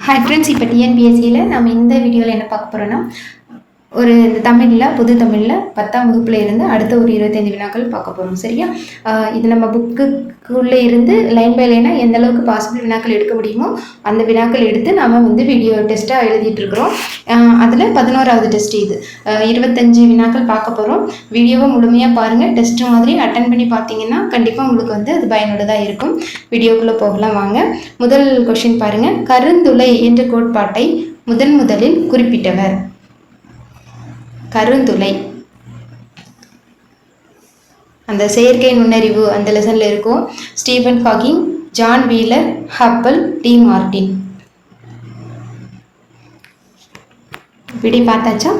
Hi friends, இப்போ டிஎன்பிஎஸ்சியில் நம்ம இந்த வீடியோவில் என்ன பார்க்க போகிறோன்னா, இந்த தமிழில் புது தமிழில் 10ஆம் வகுப்பில் இருந்து அடுத்த ஒரு 25 வினாக்கள் பார்க்க போகிறோம். சரியா? இது நம்ம புக்குக்குள்ளே இருந்து லைன் பை லைனாக எந்த அளவுக்கு பாசிபிள் வினாக்கள் எடுக்க முடியுமோ அந்த வினாக்கள் எடுத்து நாம் வீடியோ டெஸ்ட்டாக எழுதிட்டுருக்குறோம். அதில் 11வது டெஸ்ட் இது. 25 வினாக்கள் பார்க்க போகிறோம். வீடியோவை முழுமையாக பாருங்கள். டெஸ்ட்டு மாதிரி அட்டன் பண்ணி பார்த்தீங்கன்னா கண்டிப்பாக உங்களுக்கு அது பயனுள்ளதாக இருக்கும். வீடியோக்குள்ளே போகலாம் வாங்க. முதல் கொஷின் பாருங்கள். கருந்துளை என்ற கோட்பாட்டை முதலில் குறிப்பிட்டவர். கருந்துளை அந்த செயற்கை நுண்ணறிவு அந்த லெசனில் இருக்கும். Stephen Hawking, John Wheeler, Hubble, D Martin. விடை பார்த்தாச்சா?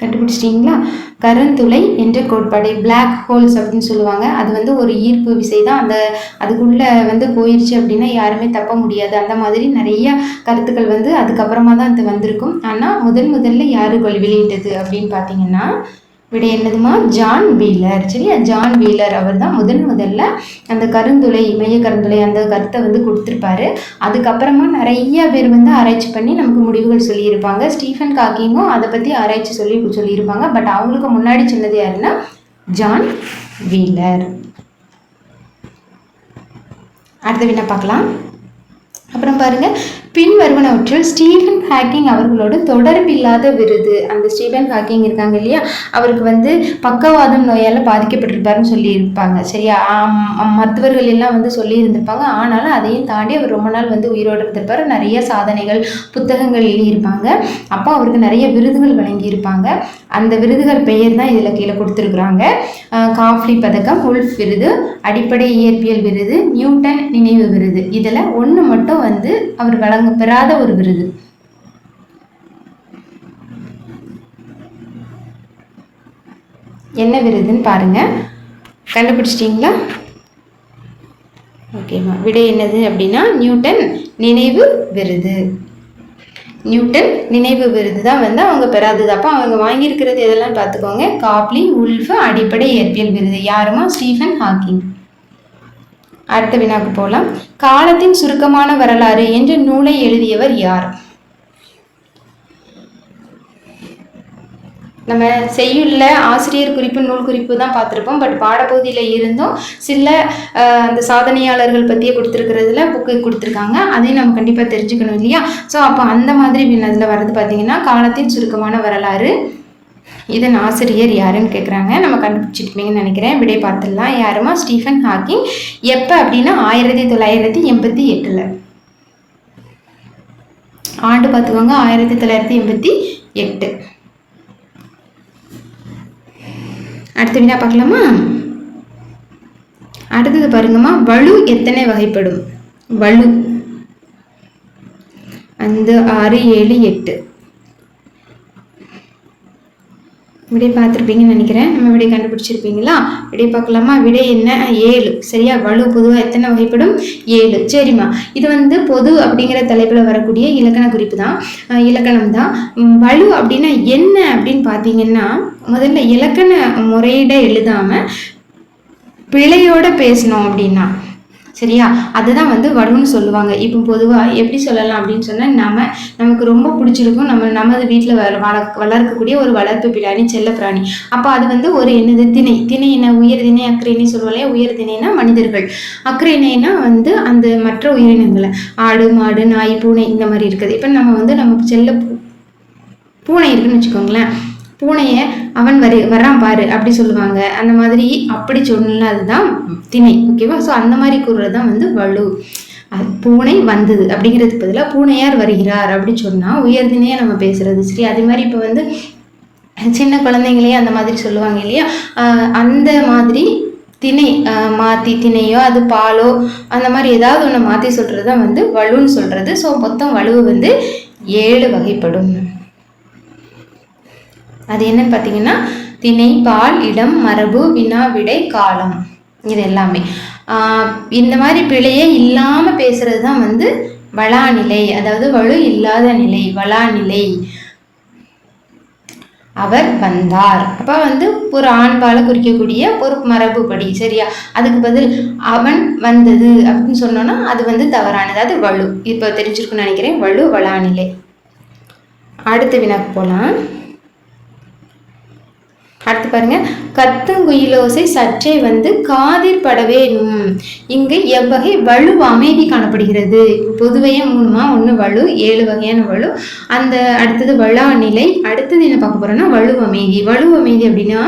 கண்டுபிடிச்சிட்டிங்களா? கருந்துளை என்ற கோட்பாடு, பிளாக் ஹோல்ஸ் அப்படின்னு சொல்லுவாங்க. அது ஒரு ஈர்ப்பு விசை தான். அதுக்குள்ளே போயிடுச்சு அப்படின்னா யாருமே தப்ப முடியாது. அந்த மாதிரி நிறைய கருத்துக்கள் அதுக்கப்புறமா தான் அது வந்திருக்கும். ஆனால் முதல்ல யாரு வெளியிட்டது அப்படின்னு பார்த்தீங்கன்னா விடை என்னதுமா? John Wheeler. சரியா? ஜான் வீலர் அவர் தான் முதல்ல அந்த கருந்துளை, மைய கருந்துளை அந்த கருத்தை கொடுத்துருப்பாரு. அதுக்கப்புறமா நிறைய பேர் ஆராய்ச்சி பண்ணி நமக்கு முடிவுகள் சொல்லியிருப்பாங்க. ஸ்டீஃபன் ஹாக்கிங்கும் அதை பற்றி ஆராய்ச்சி சொல்லியிருப்பாங்க. பட் அவங்களுக்கு முன்னாடி சொன்னது யாருன்னா ஜான் வீலர். அடுத்த வினா பார்க்கலாம். அப்புறம் பாருங்கள், பின் வருவனவற்றில் ஸ்டீஃபன் ஹாக்கிங் அவர்களோட தொடர்பில்லாத விருது. அந்த ஸ்டீஃபன் ஹாக்கிங் இருக்காங்க இல்லையா, அவருக்கு பக்கவாதம் நோயால் பாதிக்கப்பட்டிருப்பாருன்னு சொல்லியிருப்பாங்க. சரியா? மருத்துவர்கள் எல்லாம் சொல்லியிருந்திருப்பாங்க. ஆனாலும் அதையும் தாண்டி அவர் ரொம்ப நாள் உயிரோடு இருந்திருப்பார். நிறைய சாதனைகள், புத்தகங்கள் எழுதியிருப்பாங்க. அப்போ அவருக்கு நிறைய விருதுகள் வழங்கியிருப்பாங்க. அந்த விருதுகள் பெயர் தான் இதில் கீழே கொடுத்துருக்குறாங்க. காஃப்லி பதக்கம், உல்ஃப் விருது, அடிப்படை இயற்பியல் விருது, நியூட்டன் நினைவு விருது. இதில் ஒன்று மட்டும் அவர் வழங்கப்பெறாத ஒரு விருது. என்ன விருதுன்னு பாருங்க. கண்டுபிடிச்சிட்டிங்களா? ஓகேவா? விடை என்னது அப்படின்னா நியூட்டன் நினைவு விருது. நியூட்டன் நினைவு விருது தான் அவங்க பெறாதது. அப்போ அவங்க வாங்கியிருக்கிறது எதெல்லாம் பார்த்துக்கோங்க. காப்லி, உல்ஃப், அடிப்படை இயற்பியல் விருது. யாருமா? Stephen Hawking. அடுத்த வினாக்கு போகலாம். காலத்தின் சுருக்கமான வரலாறு என்ற நூலை எழுதியவர் யார்? நம்ம செய்யுள்ள ஆசிரியர் குறிப்பு, நூல் குறிப்பு தான் பார்த்துருப்போம். பட் பாடப்பகுதியில் இருந்தும் சில அந்த சாதனையாளர்கள் பற்றியே கொடுத்துருக்கிறதுல புக்கு கொடுத்துருக்காங்க. அதையும் நம்ம கண்டிப்பாக தெரிஞ்சுக்கணும் இல்லையா? ஸோ அப்போ அந்த மாதிரி அதில் வர்றது பார்த்தீங்கன்னா காலத்தின் சுருக்கமான வரலாறு. இதன் ஆசிரியர் யாருன்னு கேட்குறாங்க. நம்ம கண்டுபிடிச்சிருப்பீங்கன்னு நினைக்கிறேன். விடை பார்த்துடலாம். யாருமா? Stephen Hawking. எப்போ அப்படின்னா 1988. ஆண்டு பார்த்துக்கோங்க, 1988. அடுத்த வினா பார்க்கலாமா? அடுத்தது பாருங்கம்மா, வலு எத்தனை வகைப்படும்? வலு 5, 6, 7, 8. விடை பார்த்துருப்பீங்கன்னு நினைக்கிறேன். நம்ம விடை கண்டுபிடிச்சிருப்பீங்களா? விடை பார்க்கலாமா? விடை என்ன? 7. சரியா? வலு பொதுவாக எத்தனை வகைப்படும்? 7. சரிம்மா, இது பொது அப்படிங்கிற தலைப்பில் வரக்கூடிய இலக்கண குறிப்பு தான், இலக்கணம் தான். வலு அப்படின்னா என்ன அப்படின்னு பார்த்தீங்கன்னா, முதல்ல இலக்கண முறையிட எழுதாமல் பிழையோட பேசணும் அப்படின்னா, சரியா? அதுதான் வலுன்னு சொல்லுவாங்க. இப்போ பொதுவாக எப்படி சொல்லலாம் அப்படின்னு சொன்னால், நமக்கு ரொம்ப பிடிச்சிருக்கும் நமது வீட்டில் வளர்க்கக்கூடிய ஒரு வளர்ப்பு பிராணி, செல்ல பிராணி. அப்போ அது ஒரு என்னது? திணை என்ன? உயர் திணை, அக்ரைனை சொல்லுவாங்க. உயர் திணைனா மனிதர்கள், அக்ரைனைனா அந்த மற்ற உயிரினங்களை, ஆடு, மாடு, நாய், பூனை இந்த மாதிரி இருக்குது. இப்போ நம்ம செல்ல பூனை இருக்குன்னு வச்சுக்கோங்களேன். பூனையை அவன் வரான் பாரு அப்படி சொல்லுவாங்க. அந்த மாதிரி அப்படி சொல்லலாம், அதுதான் திணை. ஓகேவா? ஸோ அந்த மாதிரி கூறுறது தான் வலு. பூனை வந்தது அப்படிங்கிறதுக்கு பதிலாக பூனையார் வருகிறார் அப்படி சொன்னால் உயர்தினையாக நம்ம பேசுறது. சரி? அதே மாதிரி இப்போ சின்ன குழந்தைங்களையே அந்த மாதிரி சொல்லுவாங்க இல்லையா? அந்த மாதிரி திணை மாற்றி, திணையோ அது பாலோ அந்த மாதிரி ஏதாவது ஒன்று மாற்றி சொல்கிறது தான் வலுன்னு சொல்கிறது. ஸோ மொத்தம் வலுவு 7 வகைப்படும். அது என்னன்னு பார்த்தீங்கன்னா திணை, பால், இடம், மரபு, வினா, விடை, காலம். இது எல்லாமே இந்த மாதிரி பிழையே இல்லாமல் பேசுறது தான் வளாநிலை. அதாவது வலு இல்லாத நிலை, வளாநிலை. அவர் வந்தார். அப்ப வந்து ஒரு ஆண்பால குறிக்கக்கூடிய ஒரு மரபுப்படி. சரியா? அதுக்கு பதில் அவன் வந்தது அப்படின்னு சொன்னோம்னா அது வந்து தவறானது, அது வலு. இப்போ தெரிஞ்சிருக்குன்னு நினைக்கிறேன். வலு வளாநிலை. அடுத்த வினாக்கு போலாம். அடுத்து பாருங்க, கத்துங்குயிலோசை சற்றே வந்து காதிர் படவேனும். இங்கு எவ்வகை வலு அமைதி காணப்படுகிறது? பொதுவையா 3மா, 1 வலு, 7 வகையான வலு. அந்த அடுத்தது வளா நிலை. அடுத்தது என்ன பார்க்க போறோம்னா வலு அமைதி. வலு அமைதி அப்படின்னா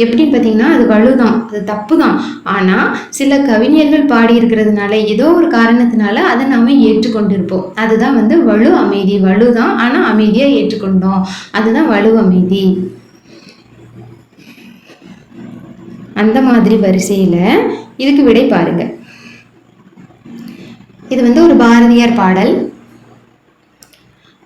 எப்படின்னு பார்த்தீங்கன்னா அது வலுதான், அது தப்பு தான். ஆனா சில கவிஞர்கள் பாடி இருக்கிறதுனால ஏதோ ஒரு காரணத்தினால அதை நாம ஏற்றுக்கொண்டிருப்போம். அதுதான் வந்து வலு அமைதி. வலுதான் ஆனா அமைதியா ஏற்றுக்கொண்டோம், அதுதான் வலு அமைதி. அந்த மாதிரி வரிசையில இதுக்கு விடை பாருங்க. இது வந்து ஒரு பாரதியார் பாடல்.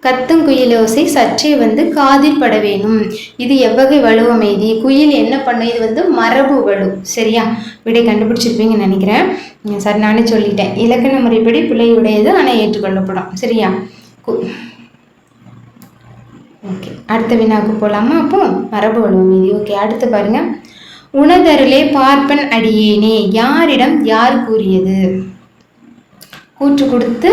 கத்துங்குயிலோசை சற்றே வந்து காதில் பட வேணும். இது எவ்வகை வலு அமைதி? குயில் என்ன பண்ணும்? இது வந்து மரபு வலு. சரியா? விடை கண்டுபிடிச்சிருப்பீங்கன்னு நினைக்கிறேன். சரி, நானே சொல்லிட்டேன். இலக்கண முறைப்படி பிழையுடையது ஆனால் ஏற்றுக்கொள்ளப்படும். சரியா? ஓகே, அடுத்த வினாக்கு போகலாமா? அப்போ மரபு வலு அமைதி. ஓகே, அடுத்து பாருங்க. உணதருளே பார்ப்பன் அடியேனே யாரிடம் யார் கூறியது? கூற்று கொடுத்து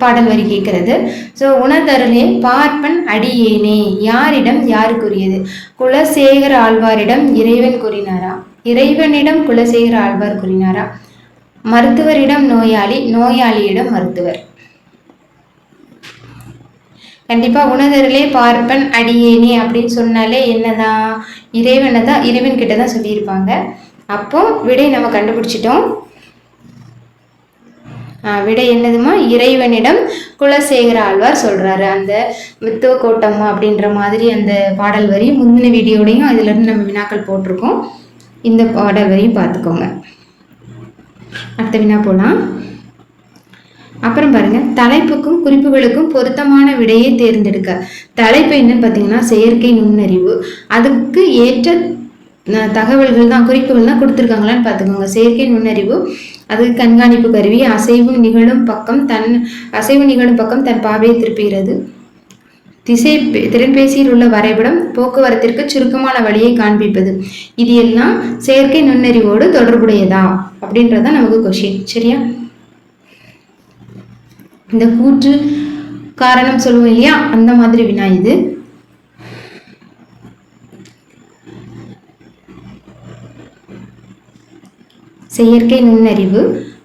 பாடல் வரி கேட்கிறது. ஸோ உணதருளே பார்ப்பன் அடியேனே யாரிடம் யார் கூறியது? குலசேகர ஆழ்வாரிடம் இறைவன் கூறினாரா? இறைவனிடம் குலசேகர ஆழ்வார் கூறினாரா? மருத்துவரிடம் நோயாளி, நோயாளியிடம் மருத்துவர். கண்டிப்பா உணதருளே பார்ப்பன் அடியேனே அப்படின்னு சொன்னாலே என்னதான்? இறைவனை தான், இறைவன் கிட்ட தான் சொல்லியிருப்பாங்க. அப்போ விடை நம்ம கண்டுபிடிச்சிட்டோம். விடை என்னதுமா? இறைவனிடம் குலசேகர ஆழ்வார் சொல்றாரு. அந்த வித்துவ கோட்டம்மா அப்படின்ற மாதிரி அந்த பாடல் வரி முந்தின வீடியோடையும் அதுல இருந்து நம்ம வினாக்கள் போட்டிருக்கோம். இந்த பாடல் வரியும் பார்த்துக்கோங்க. அடுத்த வினா போலாம். அப்புறம் பாருங்க, தலைப்புக்கும் குறிப்புகளுக்கும் பொருத்தமான விடையை தேர்ந்தெடுக்க. தலைப்பு என்னன்னு பார்த்தீங்கன்னா செயற்கை நுண்ணறிவு. அதுக்கு ஏற்ற தகவல்கள் தான், குறிப்புகள் தான் கொடுத்துருக்காங்களான்னு பார்த்துக்கோங்க. செயற்கை நுண்ணறிவு, அதுக்கு கண்காணிப்பு கருவி, அசைவு நிகழும் பக்கம் தன் பாவையை திருப்புகிறது, திறன்பேசியில் உள்ள வரைபடம், போக்குவரத்திற்கு சுருக்கமான வழியை காண்பிப்பது. இது எல்லாம் செயற்கை நுண்ணறிவோடு தொடர்புடையதா அப்படின்றதான் நமக்கு கொஸ்டின். சரியா? இந்த கூற்று காரணம் சொல்லுவோம் இல்லையா, அந்த மாதிரி வினா இது. செயற்கை நுண்ணறிவு,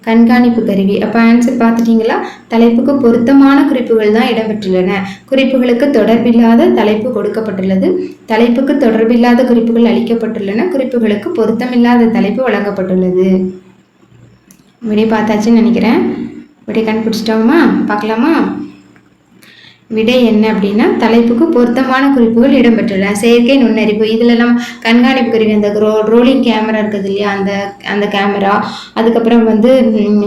கண்காணிப்பு கருவி. அப்போ ஆன்சர் பார்த்துட்டீங்களா? தலைப்புக்கு பொருத்தமான குறிப்புகள் தான் இடம்பெற்றுள்ளன. குறிப்புகளுக்கு தொடர்பில்லாத தலைப்பு கொடுக்கப்பட்டுள்ளது. தலைப்புக்கு தொடர்பில்லாத குறிப்புகள் அளிக்கப்பட்டுள்ளன. குறிப்புகளுக்கு பொருத்தமில்லாத தலைப்பு வழங்கப்பட்டுள்ளது. விடை பார்த்தாச்சுன்னு நினைக்கிறேன். விடை கண்டுபிடிச்சிட்டோமா? பார்க்கலாமா? விடை என்ன அப்படின்னா தலைப்புக்கு பொருத்தமான குறிப்புகள் இடம்பெற்றுள்ளன. செயற்கை நுண்ணறிவு, இதுலலாம் கண்காணிப்பு கருவி, அந்த ரோலிங் கேமரா இருக்குது இல்லையா, அந்த கேமரா, அதுக்கப்புறம் வந்து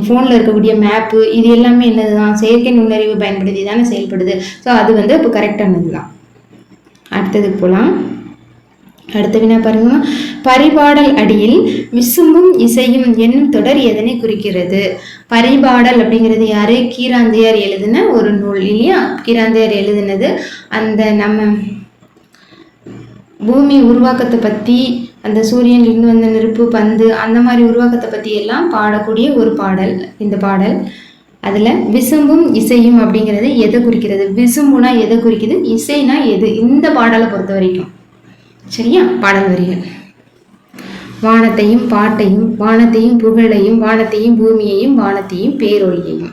ஃபோனில் இருக்கக்கூடிய மேப்பு, இது எல்லாமே என்னதுதான்? செயற்கை நுண்ணறிவு பயன்படுத்தி தானே செயல்படுது. ஸோ அது வந்து இப்போ கரெக்டானது தான். அடுத்ததுக்கு போகலாம். அடுத்த வினா பாருங்க. பரிபாடல் அடியில் விசும்பும் இசையும் என்னும் தொடர் எதனை குறிக்கிறது? பரிபாடல் அப்படிங்கிறது யாரு? கீராந்தையார் எழுதின ஒரு நூல் இல்லையா? கீராந்தையார் எழுதினது அந்த நம்ம பூமி உருவாக்கத்தை பற்றி, அந்த சூரியனிலிருந்து வந்த நெருப்பு, பந்து, அந்த மாதிரி உருவாக்கத்தை பற்றி எல்லாம் பாடக்கூடிய ஒரு பாடல் இந்த பாடல். அதில் விசும்பும் இசையும் அப்படிங்கிறது எதை குறிக்கிறது? விசும்புனா எதை குறிக்குது? இசைனா எது? இந்த பாடலை பொறுத்த வரைக்கும். சரியா? பாடல் வரிகள். வானத்தையும் பாட்டையும், வானத்தையும் புகழையும், வானத்தையும் பூமியையும், வானத்தையும் பேரொழியையும்.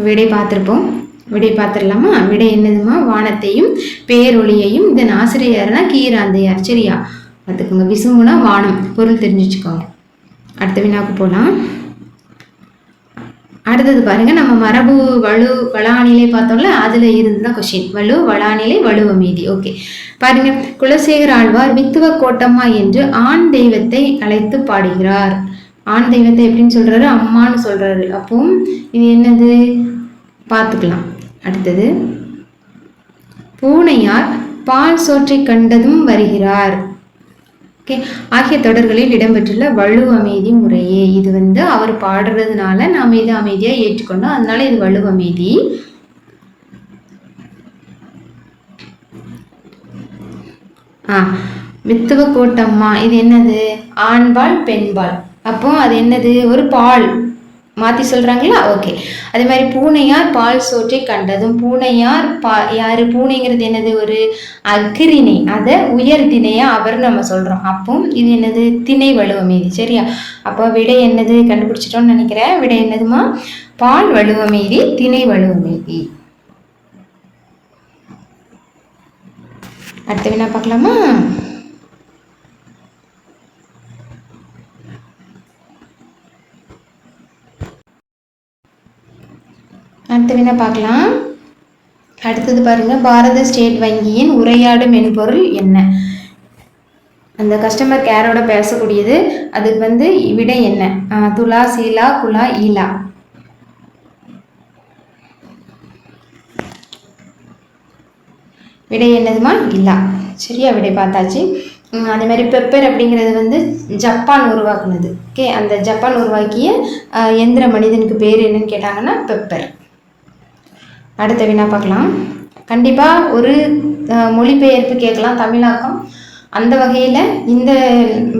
விடை பார்த்துருப்போம். விடை பார்த்துடலாமா? விடை என்னதுமா? வானத்தையும் பேரொழியையும். இதன் ஆசிரியர்னா கீராந்தையார். சரியா? பார்த்துக்கோங்க. விசும்புனா வானம், பொருள் தெரிஞ்சு வச்சுக்கோங்க. அடுத்த வினாவுக்கு போகலாம். அடுத்தது பாருங்க, நம்ம மரபு வலு வளாநிலை பார்த்தோம்ல, அதுல இருந்துதான் கொஸ்டின். வலு வளாநிலை, வலு அமைதி. ஓகே பாருங்க, குலசேகர ஆழ்வார் வித்துவ கோட்டம்மா என்று ஆண் தெய்வத்தை அழைத்து பாடுகிறார். ஆண் தெய்வத்தை எப்படின்னு சொல்றாரு? அம்மான்னு சொல்றாரு. அப்போ இது என்னது பார்த்துக்கலாம். அடுத்தது, பூனையார் பால் சோற்றை கண்டதும் வருகிறார். ஓகே, ஆகிய தொடர்களில் இடம்பெற்றுள்ள வலு அமைதி முறையே. இது வந்து அவர் பாடுறதுனால நாம் இதை அமைதியாக ஏற்றுக்கொண்டோம், அதனால இது வலு அமைதி. வித்துவ கோட்டம்மா இது என்னது? ஆண்பால் பெண்பால். அப்போ அது என்னது? ஒரு பால். மாற்றி சொல்கிறாங்களா? ஓகே. அதே மாதிரி பூனையார் பால் சோற்றை கண்டதும், பூனையார் யார்? பூனைங்கிறது என்னது? ஒரு அக்ரிணை. அதை உயர் திணையா அவர் நம்ம சொல்கிறோம். அப்போ இது என்னது? திணை வலுவ மீதி. சரியா? அப்போ விடை என்னது? கண்டுபிடிச்சிட்டோம்னு நினைக்கிறேன். விடை என்னதுமா? பால் வலுவ மீதி, திணை வலுவ மீதி. அடுத்த வினா பார்க்கலாமா? அடுத்த வினா பார்க்கலாம். அடுத்தது பாருங்க, பாரத ஸ்டேட் வங்கியின் உரையாடு மென்பொருள் என்ன? அந்த கஸ்டமர் கேரோட பேசக்கூடியது. அதுக்கு விடை என்ன? துலா, சீலா, குலா, ஈலா. விடை என்னதுமா? இல்லா. சரியா? விடை பார்த்தாச்சு. அதே மாதிரி பெப்பர் அப்படிங்கிறது ஜப்பான் உருவாக்குனது. ஓகே. அந்த ஜப்பான் உருவாக்கிய எந்திர மனிதனுக்கு பேர் என்னன்னு கேட்டாங்கன்னா பெப்பர். அடுத்த வினா பார்க்கலாம். கண்டிப்பாக ஒரு மொழிபெயர்ப்பு கேட்கலாம், தமிழாக்கம். அந்த வகையில் இந்த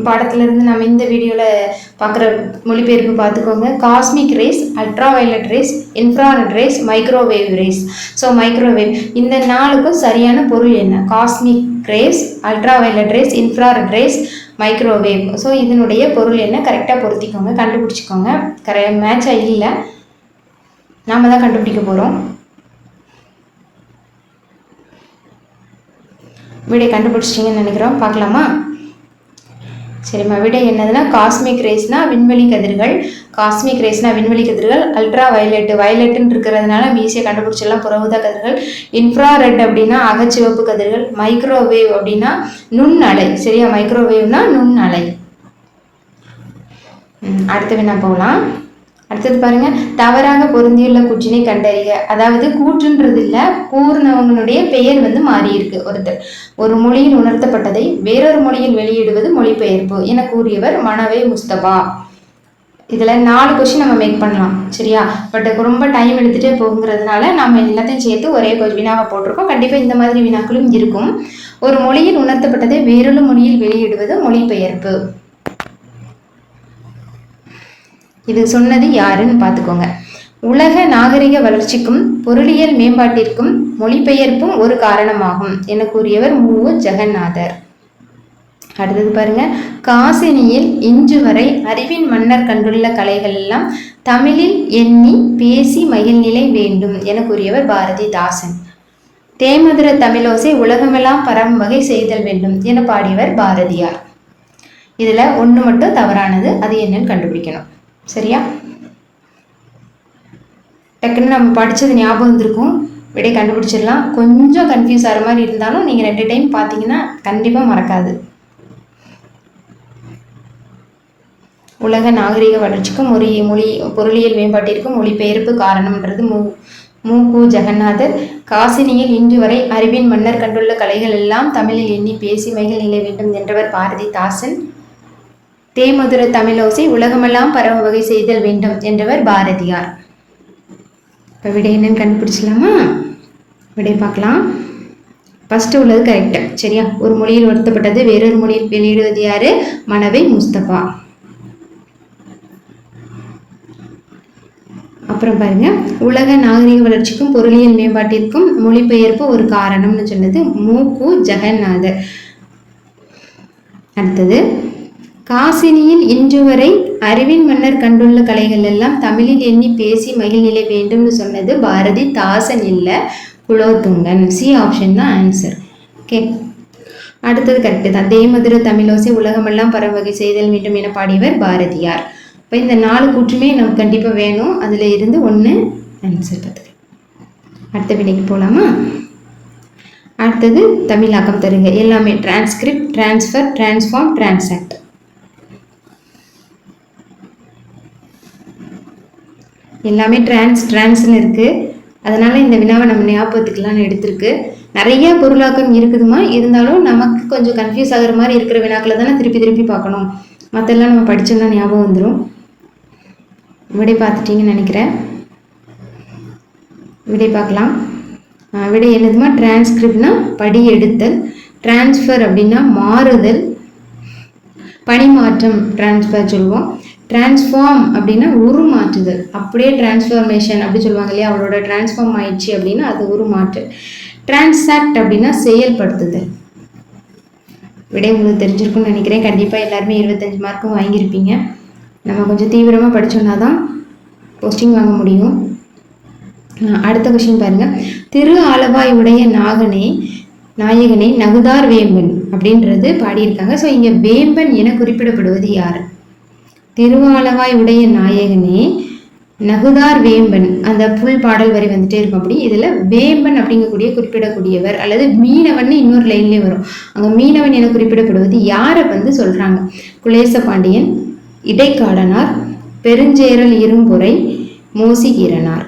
பாடத்திலிருந்து நம்ம இந்த வீடியோவில் பார்க்குற மொழிபெயர்ப்பு பார்த்துக்கோங்க. Cosmic race, ultra violet race, infrared race, microwave race. So microwave இந்த 4க்கும் சரியான பொருள் என்ன? Cosmic race, ultra violet race, infrared race, microwave. So இதனுடைய பொருள் என்ன? கரெக்டாக பொருத்திக்கோங்க, கண்டுபிடிச்சிக்கோங்க. மேட்சாக இல்லை, நாம் தான் கண்டுபிடிக்க போகிறோம். விடை கண்டுபிடிச்சிட்டிங்கன்னு நினைக்கிறோம். பார்க்கலாமா? சரிம்மா. விடை என்னதுன்னா காஸ்மிக் ரேஸ்னா விண்வெளி கதிர்கள். காஸ்மிக் ரேஸ்னா விண்வெளி கதிர்கள். அல்ட்ரா வயலட்டுன்னு இருக்கிறதுனால ஈஸியாக கண்டுபிடிச்சிடலாம், புறஊதா கதிர்கள். இன்ஃப்ராரெட் அப்படின்னா அகச்சிவப்பு கதிர்கள். மைக்ரோவேவ் அப்படின்னா நுண்ணலை. சரியா? மைக்ரோவேவ்னா நுண்ணலை. அடுத்த வினா போகலாம். அடுத்தது பாருங்க, தவறாக பொருந்தியுள்ள கூற்றினை கண்டறிக. அதாவது கூற்றுன்றது இல்லை, கூறினவங்களுடைய பெயர் மாறி இருக்கு. ஒருத்தர் ஒரு மொழியில் உணர்த்தப்பட்டதை வேறொரு மொழியில் வெளியிடுவது மொழிபெயர்ப்பு என கூறியவர் மனவை முஸ்தபா. இதில் 4 கொஸ்டின் நம்ம மேக் பண்ணலாம். சரியா? பட் ரொம்ப டைம் எடுத்துகிட்டே போகுங்கிறதுனால நம்ம எல்லாத்தையும் சேர்த்து ஒரே வினாவை போட்டிருக்கோம். கண்டிப்பாக இந்த மாதிரி வினாக்களும் இருக்கும். ஒரு மொழியில் உணர்த்தப்பட்டதை வேறொரு மொழியில் வெளியிடுவது மொழிபெயர்ப்பு. இது சொன்னது யாருன்னு பார்த்துக்கோங்க. உலக நாகரிக வளர்ச்சிக்கும் பொருளியல் மேம்பாட்டிற்கும் மொழிபெயர்ப்பும் ஒரு காரணமாகும் என கூறியவர் மு. ஜெகநாதர். அடுத்தது பாருங்க, காசினியில் இன்று வரை அறிவின் மன்னர் கண்டுள்ள கலைகள் எல்லாம் தமிழில் எண்ணி பேசி மகிழ்நிலை வேண்டும் என கூறியவர் பாரதிதாசன். தேமதுர தமிழோசை உலகமெல்லாம் பரம் வகை செய்தல் வேண்டும் என பாடியவர் பாரதியார். இதுல ஒன்று மட்டும் தவறானது, அது என்னன்னு கண்டுபிடிக்கணும். சரியா? டக்குன்னு நம்ம படித்தது ஞாபகம் வந்திருக்கும், விடை கண்டுபிடிச்சிடலாம். கொஞ்சம் கன்ஃபியூஸ் ஆகிற மாதிரி இருந்தாலும் நீங்கள் 2 டைம் பார்த்தீங்கன்னா கண்டிப்பாக மறக்காது. உலக நாகரிக வளர்ச்சிக்கும் மொழி பொருளியல் மேம்பாட்டிற்கும் மொழிபெயர்ப்பு காரணம்ன்றது மு. ஜெகநாதர். காசினியில் இன்று வரை அறிவின் மன்னர் கண்டுள்ள கலைகள் எல்லாம் தமிழில் எண்ணி பேசி மகிழ் நிலை வேண்டும் என்றவர் பாரதிதாசன். தேமதுர தமிழோசை உலகமெல்லாம் பரவ வகை செய்தல் வேண்டும் என்றவர் பாரதியார். இப்போ விடை என்னன்னு கண்டுபிடிச்சலாமா? விடை பார்க்கலாம். ஃபர்ஸ்ட் உள்ளது கரெக்ட். சரியா? ஒரு மொழியில் வருத்தப்பட்டது வேறொரு மொழியில் வெளியிடுவது யாரு? மனவை முஸ்தபா. அப்புறம் பாருங்க, உலக நாகரிக வளர்ச்சிக்கும் பொருளியல் மேம்பாட்டிற்கும் மொழிபெயர்ப்பு ஒரு காரணம்னு சொன்னது மு. ஜெகநாதர். அடுத்தது, காசினியில் இன்று வரை அறிவின் மன்னர் கண்டுள்ள கலைகள் எல்லாம் தமிழில் எண்ணி பேசி மகிழ்நிலை வேண்டும்னு சொன்னது பாரதிதாசன் இல்லை, குலோத்துங்கன். சி ஆப்ஷன் தான் ஆன்சர். ஓகே. அடுத்தது கரெக்டு தான். தேமதுர தமிழோசை உலகமெல்லாம் பரவகை செய்தல் வேண்டும் என பாடியவர் பாரதியார். இப்போ இந்த 4 கூற்றுமே நமக்கு கண்டிப்பாக வேணும். அதில் இருந்து 1 ஆன்சர் பார்த்துக்கலாம். அடுத்த விடைக்கு போகலாமா? அடுத்தது தமிழாக்கம் தருங்க. எல்லாமே டிரான்ஸ்கிரிப்ட், டிரான்ஸ்ஃபர், டிரான்ஸ்ஃபார்ம், டிரான்சாக்ட். எல்லாமே டிரான்ஸ்னு இருக்குது. அதனால் இந்த வினாவை நம்ம ஞாபகத்துக்கலான்னு எடுத்திருக்கு. நிறைய பொருளாக்கம் இருக்குதுமா, இருந்தாலும் நமக்கு கொஞ்சம் கன்ஃபியூஸ் ஆகிற மாதிரி இருக்கிற வினாக்களை தானே திருப்பி பார்க்கணும். மற்றெல்லாம் நம்ம படித்தோம்னா ஞாபகம் வந்துடும். விடை பார்த்துட்டிங்கன்னு நினைக்கிறேன். விடை பார்க்கலாம். விடை என்னதுமா? டிரான்ஸ்கிரிப்ட்னா படி எடுத்தல், டிரான்ஸ்ஃபர் அப்படின்னா மாறுதல், பணிமாற்றம் டிரான்ஸ்ஃபர் சொல்லுவோம். டிரான்ஸ்ஃபார்ம் அப்படின்னா உருமாற்றுதல், அப்படியே டிரான்ஸ்ஃபர்மேஷன் அப்படி சொல்லுவாங்க இல்லையா, அவளோட டிரான்ஸ்ஃபார்ம் ஆயிடுச்சு அப்படின்னா அது உருமாற்று. டிரான்சாக்ட் அப்படின்னா செயல்படுத்துதல். விட உங்களுக்கு தெரிஞ்சிருக்குன்னு நினைக்கிறேன். கண்டிப்பாக எல்லாருமே 25 மார்க்கும் வாங்கியிருப்பீங்க. நம்ம கொஞ்சம் தீவிரமாக படித்தோம்னா தான் போஸ்டிங் வாங்க முடியும். அடுத்த கொஸ்டின் பாருங்கள். திரு ஆலவாய் உடைய நாயகனே நகுதார் வேம்பன் அப்படின்றது பாடியிருக்காங்க. ஸோ இங்கே வேம்பன் என குறிப்பிடப்படுவது யார்? திருவாலவாய் உடைய நாயகனே நகுதார் வேம்பன், அந்த புல் பாடல் வரி வந்துட்டே இருக்கும். அப்படி இதில் வேம்பன் அப்படிங்கக்கூடிய குறிப்பிடக்கூடியவர் அல்லது மீனவன் இன்னொரு லைன்லேயே வரும். அங்கே மீனவன் என குறிப்பிடப்படுவது யாரை வந்து சொல்கிறாங்க? குலேச பாண்டியன், இடைக்காடனார், பெருஞ்சேரல் இரும்புரை, மோசிகீரனார்.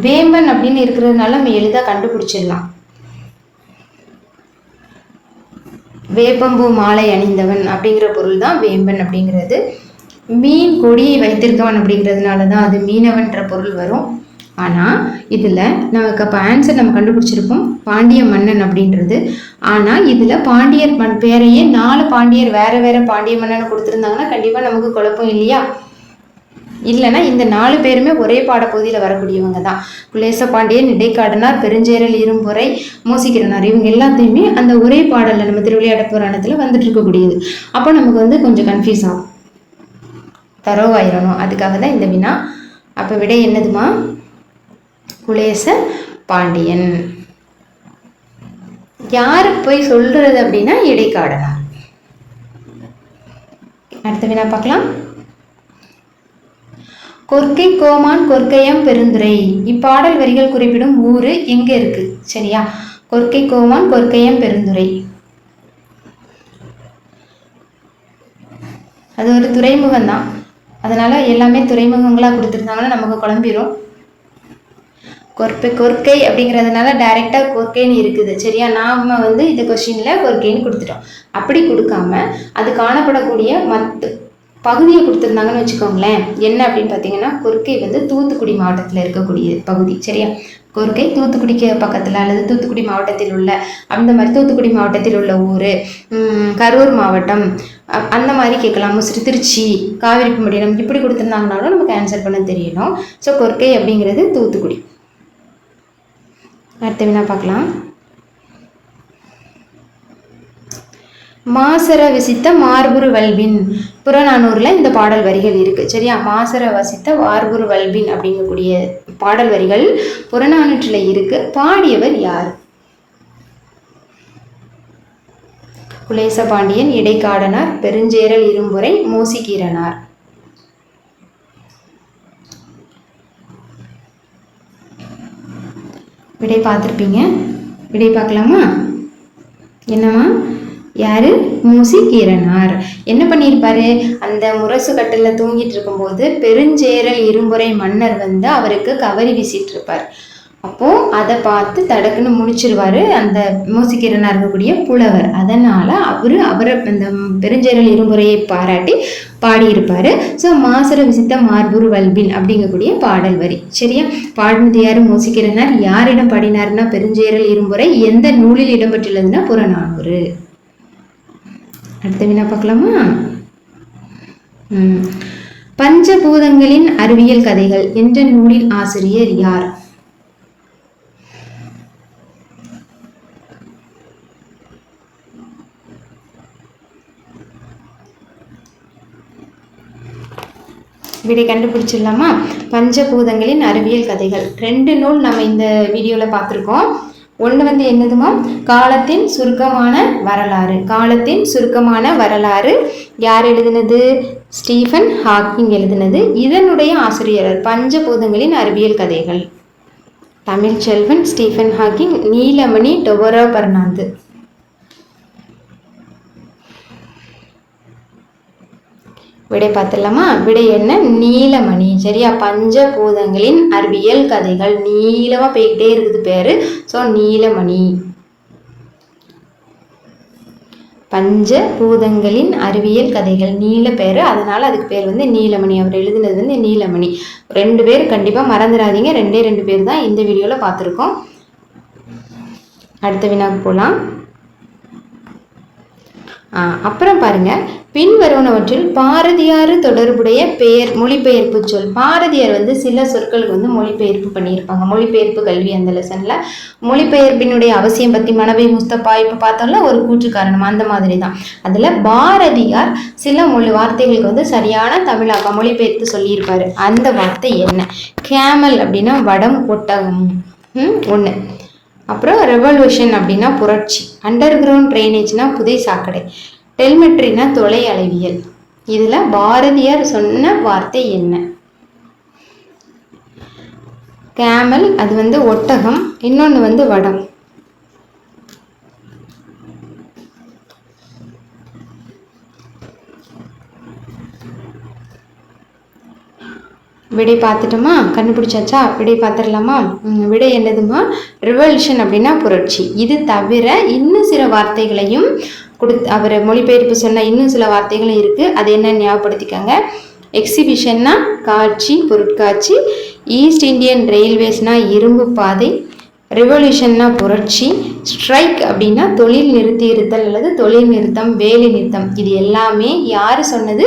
வேம்பன் அப்படின்னு இருக்கிறதுனால நம்ம எளிதாக கண்டுபிடிச்சிடலாம். வேப்பம்பூ மாலை அணிந்தவன் அப்படிங்கிற பொருள் தான் வேம்பன் அப்படிங்கிறது. மீன் கொடியை வைத்திருக்கவன் அப்படிங்கிறதுனால தான் அது மீனவன்ற பொருள் வரும். ஆனால் இதில் நமக்கு அப்போ ஆன்சர் நம்ம கண்டுபிடிச்சிருப்போம் பாண்டிய மன்னன் அப்படின்றது. ஆனால் இதில் பாண்டியர் பேரையே 4 பாண்டியர் வேற வேற பாண்டிய மன்னனை கொடுத்துருந்தாங்கன்னா கண்டிப்பாக நமக்கு குழப்பம் இல்லையா? இல்லைன்னா இந்த 4 பேருமே ஒரே பாடப்பகுதியில் வரக்கூடியவங்க தான். குலேச பாண்டியன், இடைக்காடனார், பெருஞ்சேரல் இரும்புரை, மோசிகீரனார், இவங்க எல்லாத்தையுமே அந்த ஒரே பாடலில் நம்ம திருவிளையாடற் புராணத்தில் வந்துட்டு இருக்கக்கூடியது. அப்போ நமக்கு வந்து கொஞ்சம் கன்ஃபியூஸ் ஆகும், தரோவாயிரணும். அதுக்காக தான் இந்த வினா. அப்போ விடை என்னதுமா? குலேச பாண்டியன். யாரு போய் சொல்றது அப்படின்னா இடைக்காடனார். அடுத்த வினா பார்க்கலாம். கொற்கை கோமான் கொற்கையம் பெருந்துரை, இப்பாடல் வரிகள் குறிப்பிடும் ஊரு எங்க இருக்கு? சரியா, கொற்கை கோமான் கொற்கையம் பெருந்துரை, அது ஒரு துறைமுகம் தான். அதனால எல்லாமே துறைமுகங்களா கொடுத்துருந்தாங்கன்னா நமக்கு குழம்பிடும். கொற்கை அப்படிங்கிறதுனால டைரக்டா கொற்கைன்னு இருக்குது. சரியா, நாம வந்து இந்த கொஸ்டின்ல கொற்கைன்னு கொடுத்துட்டோம். அப்படி கொடுக்காம அது காணப்படக்கூடிய பகுதியை கொடுத்துருந்தாங்கன்னு வச்சுக்கோங்களேன். என்ன அப்படின்னு பார்த்தீங்கன்னா, கொற்கை வந்து தூத்துக்குடி மாவட்டத்தில் இருக்கக்கூடிய பகுதி. சரியா, கொற்கை தூத்துக்குடிக்கு பக்கத்தில் அல்லது தூத்துக்குடி மாவட்டத்தில் உள்ள அந்த மாதிரி தூத்துக்குடி மாவட்டத்தில் உள்ள ஊர், கரூர் மாவட்டம் அந்த மாதிரி கேட்கலாம். திருச்சி, காவிரிப்பட்டினம் இப்படி கொடுத்துருந்தாங்கனாலும் நமக்கு ஆன்சர் பண்ண தெரியணும். ஸோ கொற்கை அப்படிங்கிறது தூத்துக்குடி. அடுத்த வினா பார்க்கலாம். மாசர வசித்த மார்புரு வல்பின், புறநானூறுல இந்த பாடல் வரிகள் இருக்கு. சரியா, மாசர வசித்த மார்புரு வல்பின் அப்படிங்கக்கூடிய பாடல் வரிகள் புறநானூற்றில் இருக்கு. பாடியவர் யார்? குலேச பாண்டியன், இடைக்காடனார், பெருஞ்சேரல் இரும்புரை, மோசிகீரனார். விடை பார்த்துருப்பீங்க. விடை பார்க்கலாமா? என்னம்மா? யாரு? மோசிகீரனார். என்ன பண்ணியிருப்பாரு? அந்த முரசு கட்டில் தூங்கிட்டு இருக்கும்போது பெருஞ்சேரல் இரும்புரை மன்னர் வந்து அவருக்கு கவரி வீசிட்டு இருப்பார். அப்போ அதை பார்த்து தடக்குன்னு முடிச்சிருவாரு அந்த மோசிகீரனார் இருக்கக்கூடிய புலவர். அதனால அவரை அந்த பெருஞ்சேரல் இரும்புரையை பாராட்டி பாடியிருப்பாரு. ஸோ மாசர விசித்த மார்புரு வல்பின் அப்படிங்கக்கூடிய பாடல் வரி. சரியா, பாடினது யாரு? மோசிகீரனார். யாரிடம் பாடினார்னா பெருஞ்சேரல் இரும்புரை. எந்த நூலில் இடம்பெற்றுள்ளதுன்னா புறநானூறு. அடுத்த வினா பார்க்கலாமா? பஞ்சபூதங்களின் அறிவியல் கதைகள் என்ற நூலின் ஆசிரியர் யார்? விடை கண்டுபிடிச்சிடலாமா? பஞ்சபூதங்களின் அறிவியல் கதைகள் 2 நூல் நம்ம இந்த வீடியோவில் பார்த்துருக்கோம். ஒன்று வந்து என்னதுமா? காலத்தின் சுருக்கமான வரலாறு. காலத்தின் சுருக்கமான வரலாறு யார் எழுதினது? ஸ்டீஃபன் ஹாக்கிங் எழுதினது. இதனுடைய ஆசிரியர் பஞ்சபூதங்களின் அறிவியல் கதைகள் தமிழ்ச்செல்வன், ஸ்டீஃபன் ஹாக்கிங், நீலமணி டொபரோ பர்னாந்து. விடை பார்த்துடலாமா? விடை என்ன? நீலமணி. சரியா, பஞ்சபூதங்களின் அறிவியல் கதைகள். நீளமா போய்கிட்டே இருக்குது பேரு. ஸோ நீலமணி. பஞ்சபூதங்களின் அறிவியல் கதைகள் நீல பேரு, அதனால அதுக்கு பேர் வந்து நீலமணி. அவர் எழுதினது வந்து நீலமணி. 2 பேர் கண்டிப்பாக மறந்துடாதீங்க. 2 பேர் தான் இந்த வீடியோவில் பார்த்துருக்கோம். அடுத்த வினாக்கு போகலாம். அப்புறம் பாருங்க, பின் வருவனவற்றில் பாரதியார் தொடர்புடைய பெயர் மொழிபெயர்ப்பு சொல். பாரதியார் வந்து சில சொற்களுக்கு வந்து மொழிபெயர்ப்பு பண்ணியிருப்பாங்க. மொழிபெயர்ப்பு கல்வி அந்த லெசன்ல மொழிபெயர்ப்பினுடைய அவசியம் பற்றி மனவை முஸ்தபா இப்போ பார்த்தோம்ல ஒரு கூற்று காரணம் அந்த மாதிரி தான். அதில் பாரதியார் சில வார்த்தைகளுக்கு வந்து சரியான தமிழாக்கம் மொழிபெயர்த்து சொல்லியிருப்பாரு. அந்த வார்த்தை என்ன? கேமல் அப்படின்னா வடம், ஒட்டகம் ஒன்று. அப்புறம் ரெவல்யூஷன் அப்படின்னா புரட்சி, அண்டர் கிரவுண்ட் ட்ரைனேஜ்னா புதை சாக்கடை, டெலிமெட்ரினா தொலை அளவியல். இதில் பாரதியார் சொன்ன வார்த்தை என்ன? கேமல், அது வந்து ஒட்டகம், இன்னொன்று வந்து வடம். விடை பார்த்துட்டோமா? கண்டுபிடிச்சாச்சா? விடை பார்த்துடலாமா? விடை என்னதுமா? ரிவல்யூஷன் அப்படின்னா புரட்சி. இது தவிர இன்னும் சில வார்த்தைகளையும் அவர் மொழிபெயர்ப்பு சொன்ன இன்னும் சில வார்த்தைகளும் இருக்குது. அது என்ன ஞாபகப்படுத்திக்கங்க. எக்ஸிபிஷன்னா காட்சி, பொருட்காட்சி. ஈஸ்ட் இந்தியன் ரயில்வேஸ்னா இரும்பு பாதை. ரெவல்யூஷன்னா புரட்சி. ஸ்ட்ரைக் அப்படின்னா தொழில் நிறுத்தி இருத்தல் அல்லது தொழில் நிறுத்தம், வேலை நிறுத்தம். இது எல்லாமே யார் சொன்னது?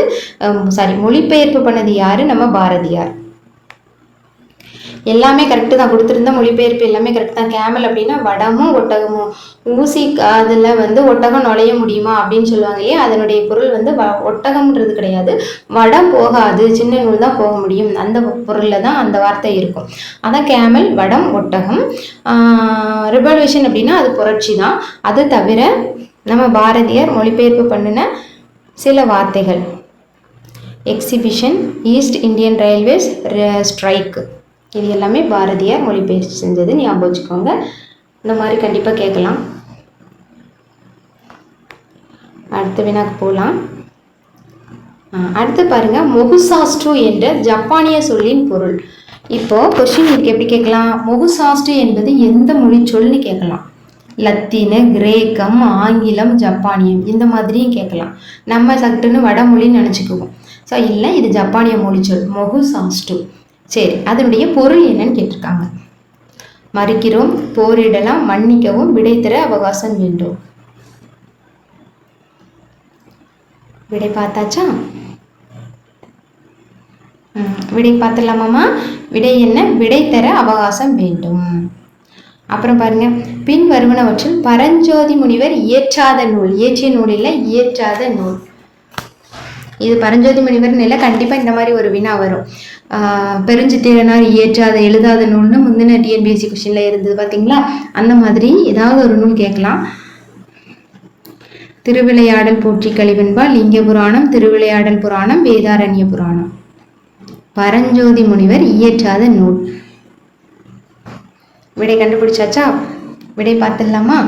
மொழிபெயர்ப்பு பண்ணது யாரு? நம்ம பாரதியார். எல்லாமே கரெக்டு தான் கொடுத்துருந்தா, மொழிபெயர்ப்பு எல்லாமே கரெக்ட் தான். கேமல் அப்படின்னா வடமும் ஒட்டகமும். ஊசி அதில் வந்து ஒட்டகம் நுழைய முடியுமா அப்படின்னு சொல்லுவாங்க இல்லையா, அதனுடைய பொருள் வந்து ஒட்டகம்ன்றது கிடையாது. வடம் போகாது, சின்ன நூல் தான் போக முடியும், அந்த பொருளில் தான் அந்த வார்த்தை இருக்கும். அதான் கேமல், வடம், ஒட்டகம். ரெவல்யூஷன் அப்படின்னா அது புரட்சி தான். அது தவிர நம்ம பாரதியார் மொழிபெயர்ப்பு பண்ணின சில வார்த்தைகள் exhibition, East Indian Railways, strike, இது எல்லாமே பாரதியார் மொழிபெயர்ச்சி செஞ்சது. ஞாபகம் வச்சுக்கோங்க. இந்த மாதிரி கண்டிப்பாக கேட்கலாம். அடுத்த வினாக்கு போகலாம். அடுத்து பாருங்க, மொகுசாஸ்டு என்ற ஜப்பானிய சொல்லின் பொருள். இப்போ கொஸ்டின் இருக்கு, எப்படி கேட்கலாம்? மொகுசாஸ்டு என்பது எந்த மொழி சொல்னு கேட்கலாம். லத்தீனு, கிரேக்கம், ஆங்கிலம், ஜப்பானியம் இந்த மாதிரியும் கேட்கலாம். நம்ம சட்டுன்னு வடமொழின்னு நினச்சிக்குவோம். ஸோ இல்லை, இது ஜப்பானிய மொழி சொல் மொகுசாஸ்டு. சரி, அதனுடைய பொருள் என்னன்னு கேட்டிருக்காங்க. மறுக்கிறோம், போரிடலாம், மன்னிக்கவும், விடை தர அவகாசம் வேண்டும். விடை பார்த்தாச்சா? விடை பார்த்துடலாமாம்மா? விடை என்ன? விடை தர அவகாசம் வேண்டும். அப்புறம் பாருங்க, பின் வருவனவற்றில் பரஞ்சோதி முனிவர் இயற்றாத நூல். இயற்றிய நூல் இல்லை, இயற்றாத நூல். இது பரஞ்சோதி முனிவர்னு இல்லை, கண்டிப்பாக இந்த மாதிரி ஒரு வினா வரும். பெருஞ்சித்திரனார் இயற்றாத எழுதாத நூல்னு முந்தின டிஎன்பிஎஸ்சி கொஸ்டின்ல இருந்தது பார்த்தீங்களா? அந்த மாதிரி ஏதாவது ஒரு நூல் கேட்கலாம். திருவிளையாடல் போற்றி கலிவெண்பா, லிங்க புராணம், திருவிளையாடல் புராணம், வேதாரண்ய புராணம். பரஞ்சோதி முனிவர் இயற்றாத நூல். விடை கண்டுபிடிச்சாச்சா? விடை பார்த்துடலாமா?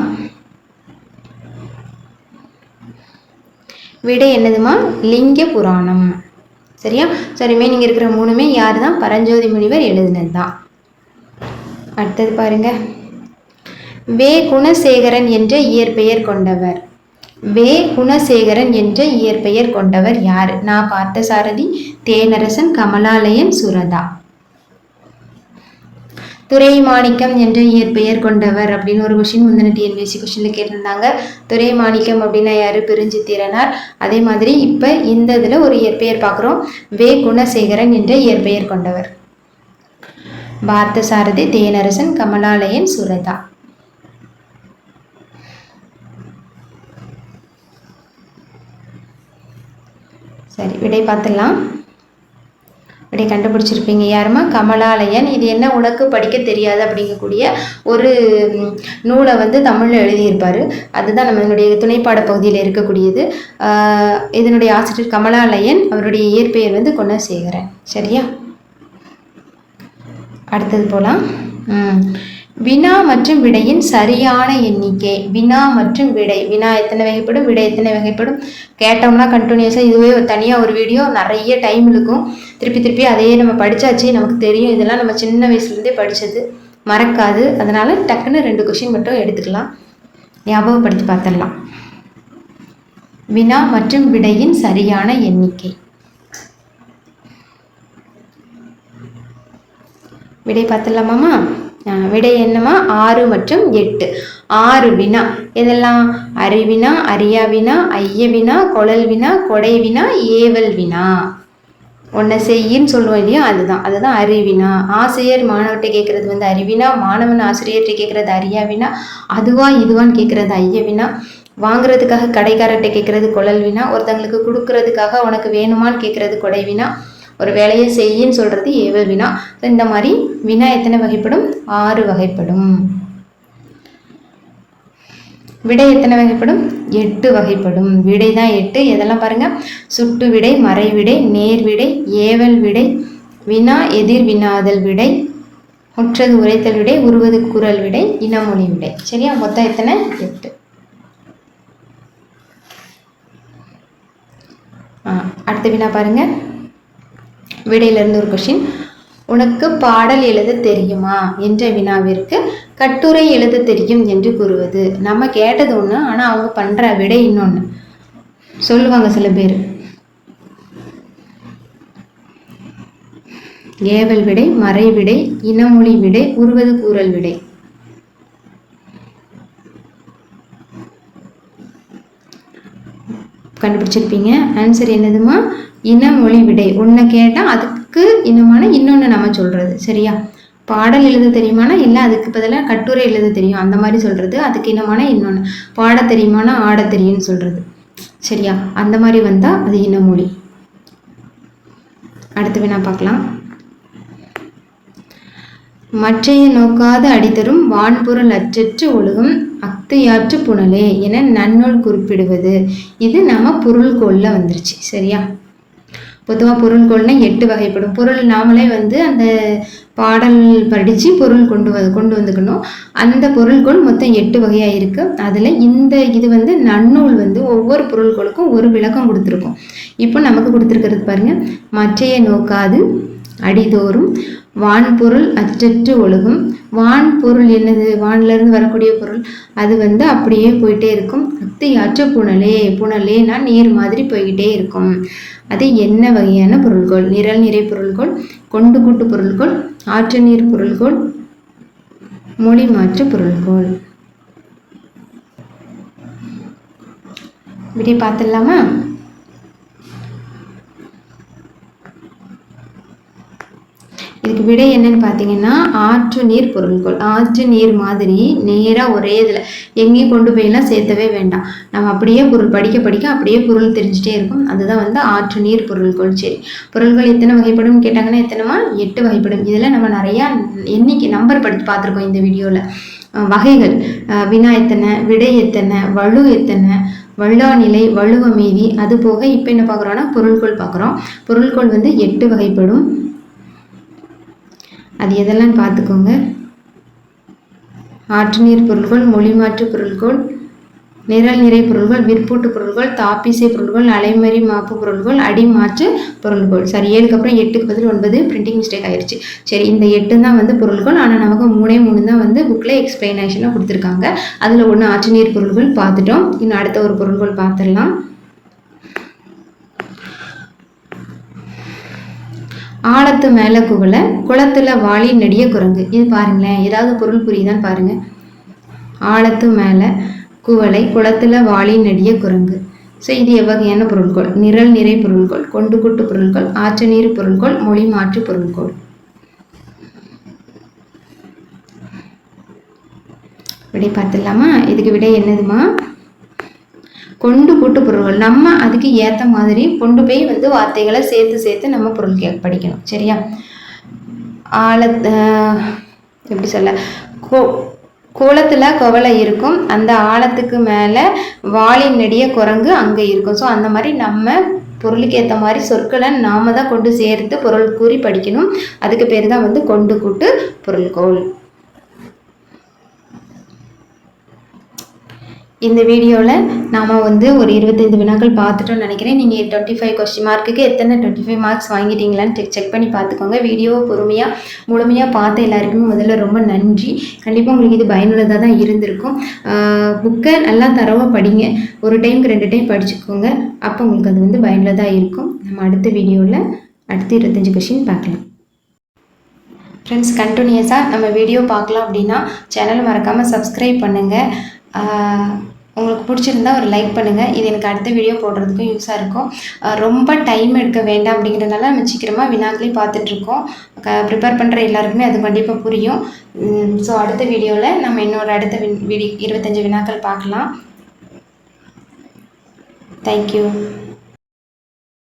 விடை என்னதுமா? லிங்க புராணம். சரியா? சரி, ரிமைனிங் இருக்கிற மூணுமே யார் தான்? பரஞ்சோதி முனிவர் எழுதினது தான். அடுத்தது பாருங்க, வே குணசேகரன் என்ற இயற்பெயர் கொண்டவர். வே குணசேகரன் என்ற இயற்பெயர் கொண்டவர் யார்? நான் பார்த்தசாரதி, தேனரசன், கமலாலயன், சுரதா. துரைமாணிக்கம் என்ற இயற்பெயர் கொண்டவர் அப்படின்னு ஒரு கொஸ்டின் முந்தின டிஎன்பிஎஸ்சி கொஸ்டின்ல கேட்டிருந்தாங்க. துரைமாணிக்கம் அப்படின்னா யாரு? பெருஞ்சித்திரனார். அதே மாதிரி இப்போ இந்த இதில் ஒரு இயற்பெயர் பார்க்குறோம், வே குணசேகரன் என்ற இயற்பெயர் கொண்டவர். பார்த்தசாரதி, தேனரசன், கமலாலயன், சுரதா. சரி, விடை பார்த்துடலாம். விடை கண்டுபிடிச்சிருப்பீங்க. யாருமா? கமலாலயன். இது என்ன? உனக்கு படிக்க தெரியாது அப்படிங்கக்கூடிய ஒரு நூலை வந்து தமிழில் எழுதியிருப்பார். அதுதான் நம்மளுடைய துணைப்பாட பகுதியில் இருக்கக்கூடியது. இதனுடைய ஆசிரியர் கமலாலயன். அவருடைய இயற்பெயர் வந்து குணசேகரன். சரியா? அடுத்தது போகலாம். வினா மற்றும் விடையின் சரியான எண்ணிக்கை. வினா மற்றும் விடை. வினா எத்தனை வகைப்படும், விடை எத்தனை வகைப்படும் கேட்டோம்னா கண்டினியூஸாக இதுவே தனியாக ஒரு வீடியோ நிறைய டைம் இருக்கும். திருப்பி திருப்பி அதையே நம்ம படித்தாச்சு, நமக்கு தெரியும். இதெல்லாம் நம்ம சின்ன வயசுலேருந்தே படித்தது, மறக்காது. அதனால் டக்குன்னு 2 கொஷின் மட்டும் எடுத்துக்கலாம், ஞாபகப்படுத்தி பார்த்துடலாம். வினா மற்றும் விடையின் சரியான எண்ணிக்கை. விடை பார்த்துடலாமாம்மா? விடை என்னமா 6 மற்றும் 8. 6 வினா. இதெல்லாம் அறிவினா, அறியா வினா, ஐய வினா, கொழல் வினா, கொடை வினா, ஏவல் வினா. ஒன்றை செய்யின்னு சொல்லுவோம் இல்லையா, அதுதான் அறிவினா. ஆசிரியர் மாணவர்கிட்ட கேட்கறது வந்து அறிவினா, மாணவன் ஆசிரியர்கிட்ட கேட்கறது அறியா வினா, அதுவா இதுவான்னு கேட்கறது ஐய வினா, வாங்குறதுக்காக கடைக்காரர்கிட்ட கேட்கறது கொழல் வினா, ஒருத்தங்களுக்கு கொடுக்கறதுக்காக உனக்கு வேணுமான்னு கேட்கறது கொடை வினா, ஒரு வேலையை செய்யின்னு சொல்றது ஏவல் வினா. இந்த மாதிரி வினா எத்தனை வகைப்படும்? 6 வகைப்படும். விடை எத்தனை வகைப்படும்? 8 வகைப்படும். விடை தான் 8. எதெல்லாம் பாருங்க, சுட்டு விடை, மறை விடை, நேர் விடை, ஏவல் விடை, வினா எதிர் வினாதல் விடை, முற்றது உரைத்தல் விடை, உருவது குரல் விடை, இனமொழி விடை. சரியா? மொத்தம் எத்தனை? 8. அடுத்த வினா பாருங்க. விடையிலிருந்து ஒரு கொஸ்டின். உனக்கு பாடல் எழுத தெரியுமா என்ற வினாவிற்கு கட்டுரை எழுத தெரியும் என்று கூறுவது. நம்ம கேட்டது ஒன்று, ஆனால் அவங்க பண்ற விடை இன்னொன்று சொல்லுவாங்க சில பேர். ஏவல் விடை, மறை விடை, இனமொழி விடை, உருவது கூறல் விடை. கண்டுபிடிச்சிருப்பீங்க. ஆன்சர் என்னதுமா? இனமொழி விடை. ஒன்றை கேட்டால் அதுக்கு இனமான இன்னொன்று நம்ம சொல்றது. சரியா? பாடல் எழுத தெரியுமானா இல்லை, அதுக்கு பதிலாக கட்டுரை எழுத தெரியும் அந்த மாதிரி சொல்றது. அதுக்கு இனமான இன்னொன்று. பாட தெரியுமானா ஆட தெரியும்னு சொல்றது. சரியா? அந்த மாதிரி வந்தா அது இனமொழி. அடுத்து வேணா பார்க்கலாம். மற்றைய நோக்காது அடித்தரும் வான்பொருள் அற்றற்று ஒழுகும் அக்தையாற்று புனலே என நன்னூல் குறிப்பிடுவது. இது நம்ம பொருள்கோள்ல வந்துருச்சு. சரியா? பொதுவாக பொருள்கோள்னா 8 வகைப்படும். பொருள் நாமளே வந்து அந்த பாடல் படித்து பொருள் கொண்டு வந்துக்கணும். அந்த பொருள்கோள் மொத்தம் 8 வகையாக இருக்குது. அதில் இது வந்து நன்னூல் வந்து ஒவ்வொரு பொருள்கோளுக்கும் ஒரு விளக்கம் கொடுத்துருக்கோம். இப்போ நமக்கு கொடுத்துருக்கிறது பாருங்க. மற்றைய நோக்காது அடிதோறும் வான்பொருள் அற்றற்று ஒழுகும். வான் பொருள் என்னது? வான்லேருந்து வரக்கூடிய பொருள். அது வந்து அப்படியே போயிட்டே இருக்கும். அக்தையாற்று புனலேனா நீர் மாதிரி போய்கிட்டே இருக்கும். அது என்ன வகையான பொருள்கோள்? நிரல் நிறை பொருள்கோள், கொண்டு கூட்டு பொருள்கோள், ஆற்று நீர் பொருள்கோள், மொழி மாற்று பொருள்கோள். விடை பார்த்துடலாமா? இதுக்கு விடை என்னன்னு பார்த்தீங்கன்னா ஆற்று நீர் பொருள்கோள். ஆற்று நீர் மாதிரி நேராக ஒரே இதில் எங்கேயும் கொண்டு போயெல்லாம் சேர்த்தவே வேண்டாம். நம்ம அப்படியே பொருள் படிக்க அப்படியே பொருள் தெரிஞ்சுட்டே இருக்கும். அதுதான் வந்து ஆற்று நீர் பொருள்கோள். சரி, பொருள்கள் எத்தனை வகைப்படும் கேட்டாங்கன்னா எத்தனைமா? 8 வகைப்படும். இதில் நம்ம நிறையா எண்ணிக்கை நம்பர் படித்து பார்த்துருக்கோம் இந்த வீடியோவில். வகைகள் வினா எத்தனை, விடை எத்தனை, வலு எத்தனை, வல்லா நிலை, வலுவமேவி, அது போக இப்போ என்ன பார்க்குறோன்னா பொருள்கோள் பார்க்குறோம். பொருள்கோள் வந்து 8 வகைப்படும். அது எதெல்லாம் பார்த்துக்கோங்க. ஆற்று நீர் பொருள்கோள், மொழி மாற்று பொருள்கோள், நிரல் நிறை பொருள்கோள், விற்பூட்டு பொருள்கோள், தாப்பிசை பொருள்கோள், அலைமறி மாப்பு பொருள்கோள், அடி மாற்று பொருள்கோள். சரி, 7க்கு அப்புறம் 8க்கு பதில் 9 பிரிண்டிங் மிஸ்டேக் ஆயிடுச்சு. சரி, இந்த 8 தான் வந்து பொருள்கோள். ஆனால் நமக்கு 3 தான் வந்து புக்கில் எக்ஸ்பிளனேஷனாக கொடுத்துருக்காங்க. அதில் ஒன்று ஆற்று நீர் பொருள்கோள் பார்த்துட்டோம். இன்னும் அடுத்த ஒரு பொருள்கோள் பார்த்துடலாம். ஆழத்து மேலே குவலை, குளத்துல வாளி நெடிய குரங்கு. இது பாருங்களேன், ஏதாவது பொருள் புரியுதான்னு பாருங்க. ஆழத்து மேலே குவலை, குளத்துல வாளி நெடிய குரங்கு. ஸோ இது எவ்வகையான பொருள்கோள்? நிரல் நிறை பொருள்கோள், கொண்டு கூட்டு பொருள்கோள், ஆற்று நீர் பொருள்கோள், மொழி மாற்று பொருள்கோள். விடை பார்த்துடலாமா? இதுக்கு விடை என்னதுமா? கொண்டு கூட்டு பொருள்கள். நம்ம அதுக்கு ஏற்ற மாதிரி கொண்டு போய் வந்து வார்த்தைகளை சேர்த்து நம்ம பொருள் படிக்கணும். சரியா? எப்படி சொல்ல, குளத்தில் குவலை இருக்கும், அந்த ஆழத்துக்கு மேலே வாளின் நெடிய குரங்கு அங்கே இருக்கும். ஸோ அந்த மாதிரி நம்ம பொருளுக்கு ஏற்ற மாதிரி சொற்களை நாம தான் கொண்டு சேர்த்து பொருள் கூறி படிக்கணும். அதுக்கு பேர் தான் வந்து கொண்டு கூட்டு பொருள்கோள். இந்த வீடியோவில் நாம் வந்து ஒரு 25 வினாக்கள் பார்த்துட்டோன்னு நினைக்கிறேன். நீங்கள் 25 கொஸ்டின் மார்க்குக்கு எத்தனை 25 மார்க்ஸ் வாங்கிட்டீங்களான்னு செக் பண்ணி பார்த்துக்கோங்க. வீடியோவை முழுமையாக பார்த்த எல்லாருக்குமே முதல்ல ரொம்ப நன்றி. கண்டிப்பாக உங்களுக்கு இது பயனுள்ளதாக தான் இருந்திருக்கும். புக்கை நல்லா தரவாக படிங்க. ஒரு டைமுக்கு 2 டைம் படிச்சுக்கோங்க. அப்போ உங்களுக்கு அது வந்து பயனுள்ளதாக இருக்கும். நம்ம அடுத்த வீடியோவில் அடுத்து 25 கொஸ்டின் பார்க்கலாம். ஃப்ரெண்ட்ஸ், கண்டினியூஸாக நம்ம வீடியோ பார்க்கலாம் அப்படின்னா சேனலை மறக்காமல் சப்ஸ்கிரைப் பண்ணுங்கள். உங்களுக்கு பிடிச்சிருந்தா ஒரு லைக் பண்ணுங்கள். இது எனக்கு அடுத்த வீடியோ போடுறதுக்கும் யூஸாக இருக்கும். ரொம்ப டைம் எடுக்க வேண்டாம் அப்படிங்கிறதுனால நம்ம சீக்கிரமாக வினாக்களே பார்த்துட்ருக்கோம். ப்ரிப்பேர் பண்ணுற எல்லாருக்குமே அது கண்டிப்பாக புரியும். ஸோ அடுத்த வீடியோவில் நம்ம இன்னொரு அடுத்த வீடியோ 25 வினாக்கள் பார்க்கலாம். தேங்க்யூ.